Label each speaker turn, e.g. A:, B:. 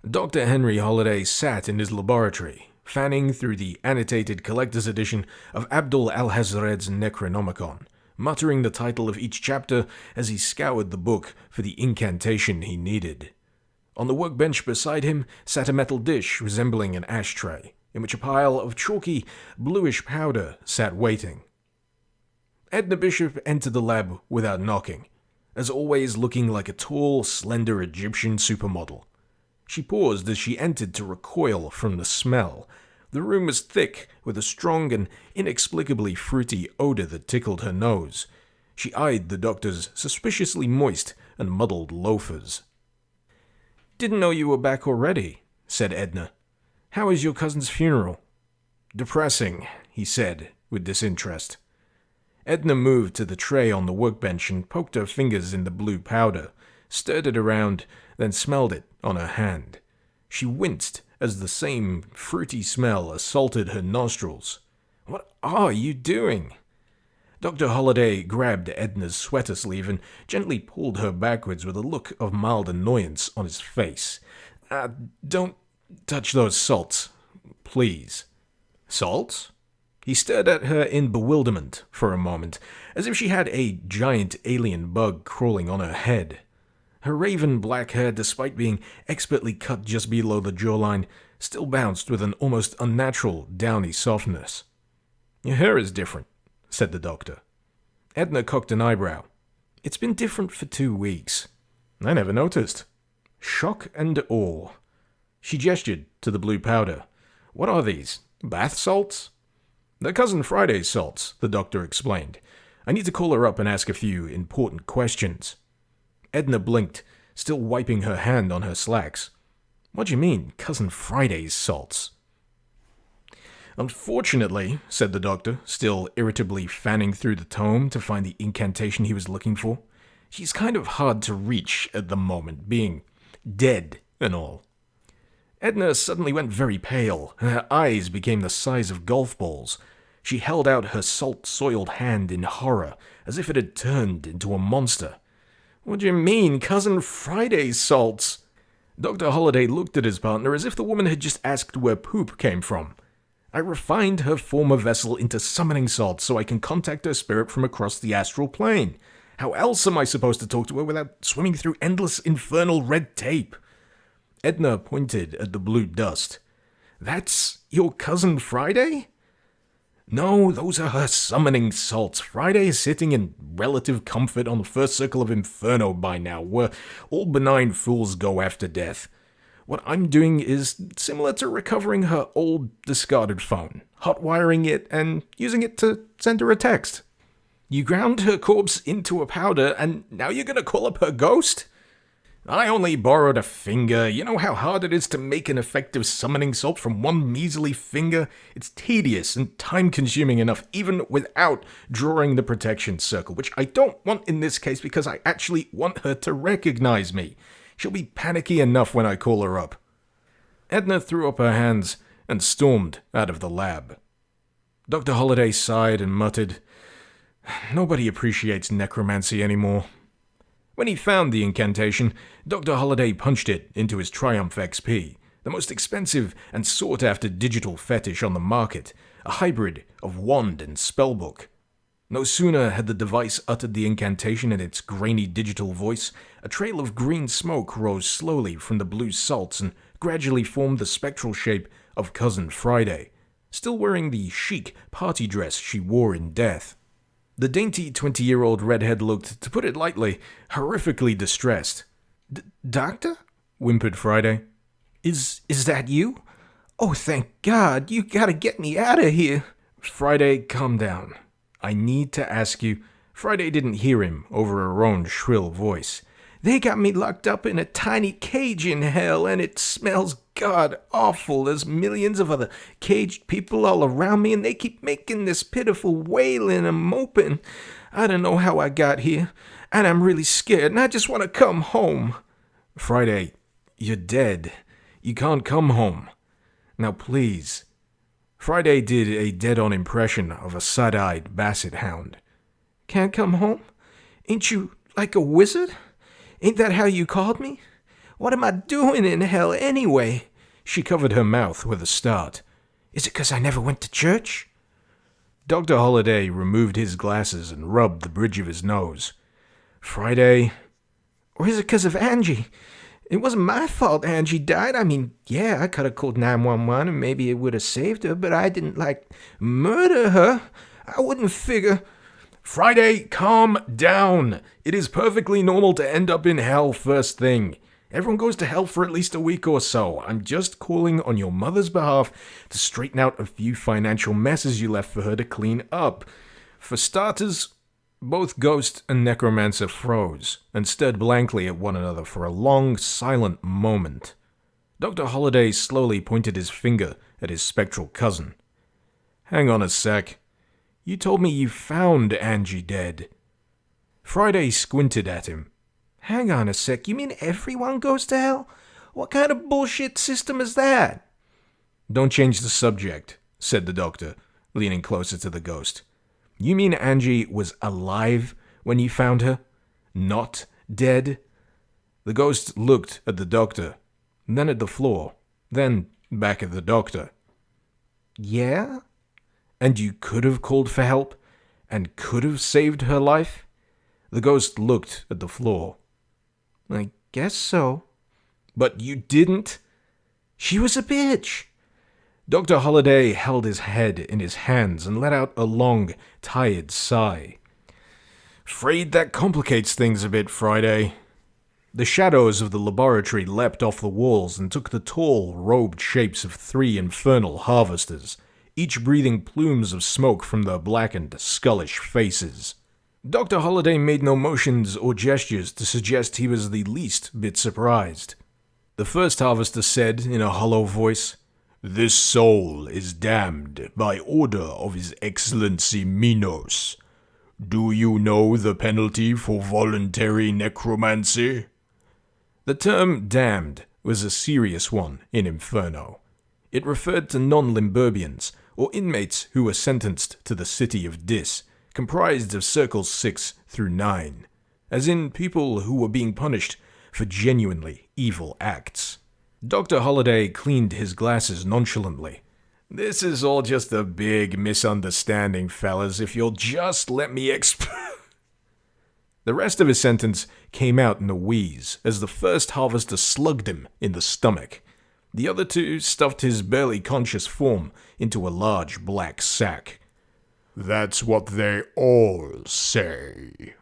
A: Dr. Henry Holliday sat in his laboratory, fanning through the annotated collector's edition of Abdul Alhazred's Necronomicon, muttering the title of each chapter as he scoured the book for the incantation he needed. On the workbench beside him sat a metal dish resembling an ashtray, in which a pile of chalky, bluish powder sat waiting. Edna Bishop entered the lab without knocking, as always looking like a tall, slender Egyptian supermodel. She paused as she entered to recoil from the smell. The room was thick, with a strong and inexplicably fruity odor that tickled her nose. She eyed the doctor's suspiciously moist and muddled loafers. "Didn't know you were back already," said Edna. "How is your cousin's funeral?" "Depressing," he said, with disinterest. Edna moved to the tray on the workbench and poked her fingers in the blue powder, stirred it around, then smelled it on her hand. She winced as the same fruity smell assaulted her nostrils. "What are you doing?" Dr. Holliday grabbed Edna's sweater sleeve and gently pulled her backwards with a look of mild annoyance on his face. Don't touch those salts, please." "Salts?" He stared at her in bewilderment for a moment, as if she had a giant alien bug crawling on her head. Her raven black hair, despite being expertly cut just below the jawline, still bounced with an almost unnatural, downy softness. "Your hair is different," said the doctor. Edna cocked an eyebrow. "It's been different for 2 weeks." "I never noticed." Shock and awe. She gestured to the blue powder. "What are these? Bath salts?" "They're Cousin Friday's salts," the doctor explained. "I need to call her up and ask a few important questions." Edna blinked, still wiping her hand on her slacks. "What do you mean, Cousin Friday's salts?" "Unfortunately," said the doctor, still irritably fanning through the tome to find the incantation he was looking for, "she's kind of hard to reach at the moment, being dead and all." Edna suddenly went very pale, and her eyes became the size of golf balls. She held out her salt-soiled hand in horror, as if it had turned into a monster. "What do you mean, Cousin Friday's salts?" Dr. Holliday looked at his partner as if the woman had just asked where poop came from. "I refined her former vessel into summoning salts so I can contact her spirit from across the astral plane. How else am I supposed to talk to her without swimming through endless infernal red tape?" Edna pointed at the blue dust. "That's your Cousin Friday?" "No, those are her summoning salts. Friday is sitting in relative comfort on the first circle of Inferno by now, where all benign fools go after death. What I'm doing is similar to recovering her old discarded phone, hot-wiring it and using it to send her a text." "You ground her corpse into a powder, and now you're going to call up her ghost?" "I only borrowed a finger. You know how hard it is to make an effective summoning salt from one measly finger? It's tedious and time-consuming enough, even without drawing the protection circle, which I don't want in this case because I actually want her to recognize me. She'll be panicky enough when I call her up." Edna threw up her hands and stormed out of the lab. Dr. Holliday sighed and muttered, "Nobody appreciates necromancy anymore." When he found the incantation, Dr. Holliday punched it into his Triumph XP, the most expensive and sought-after digital fetish on the market, a hybrid of wand and spellbook. No sooner had the device uttered the incantation in its grainy digital voice, a trail of green smoke rose slowly from the blue salts and gradually formed the spectral shape of Cousin Friday, still wearing the chic party dress she wore in death. The dainty 20-year-old redhead looked, to put it lightly, horrifically distressed. Doctor?" whimpered Friday. Is that you? Oh, thank God, you gotta get me out of here." "Friday, calm down. I need to ask you—" Friday didn't hear him over her own shrill voice. "They got me locked up in a tiny cage in hell, and it smells god-awful. There's millions of other caged people all around me, and they keep making this pitiful wailing and moping. I don't know how I got here, and I'm really scared, and I just want to come home." "Friday, you're dead. You can't come home. Now, please." Friday did a dead-on impression of a side-eyed basset hound. "Can't come home? Ain't you like a wizard? Ain't that how you called me? What am I doing in hell anyway? She covered her mouth with a start. Is it 'cause I never went to church? Dr. Holliday removed his glasses and rubbed the bridge of his nose. Friday. Or is it 'cause of Angie? It wasn't my fault Angie died. I mean, yeah, I could have called 911 and maybe it would have saved her, but I didn't, murder her. I wouldn't figure. Friday, calm down. It is perfectly normal to end up in hell first thing. Everyone goes to hell for at least a week or so. I'm just calling on your mother's behalf to straighten out a few financial messes you left for her to clean up. For starters, both Ghost and Necromancer froze and stared blankly at one another for a long, silent moment. Dr. Holliday slowly pointed his finger at his spectral cousin. Hang on a sec. You told me you found Angie dead. Friday squinted at him. Hang on a sec, you mean everyone goes to hell? What kind of bullshit system is that? Don't change the subject, said the doctor, leaning closer to the ghost. You mean Angie was alive when you found her? Not dead? The ghost looked at the doctor, then at the floor, then back at the doctor. Yeah? And you could have called for help? And could have saved her life? The ghost looked at the floor. I guess so. But you didn't? She was a bitch. Dr. Holliday held his head in his hands and let out a long, tired sigh. Afraid that complicates things a bit, Friday. The shadows of the laboratory leapt off the walls and took the tall, robed shapes of 3 infernal harvesters, each breathing plumes of smoke from their blackened, skullish faces. Dr. Holliday made no motions or gestures to suggest he was the least bit surprised. The first harvester said in a hollow voice, This soul is damned by order of His Excellency Minos. Do you know the penalty for voluntary necromancy? The term damned was a serious one in Inferno. It referred to non-Limburbians, or inmates who were sentenced to the city of Dis, comprised of circles 6 through 9, as in people who were being punished for genuinely evil acts. Dr. Holliday cleaned his glasses nonchalantly. This is all just a big misunderstanding, fellas, if you'll just let me The rest of his sentence came out in a wheeze as the first harvester slugged him in the stomach. The other 2 stuffed his barely conscious form into a large black sack. That's what they all say.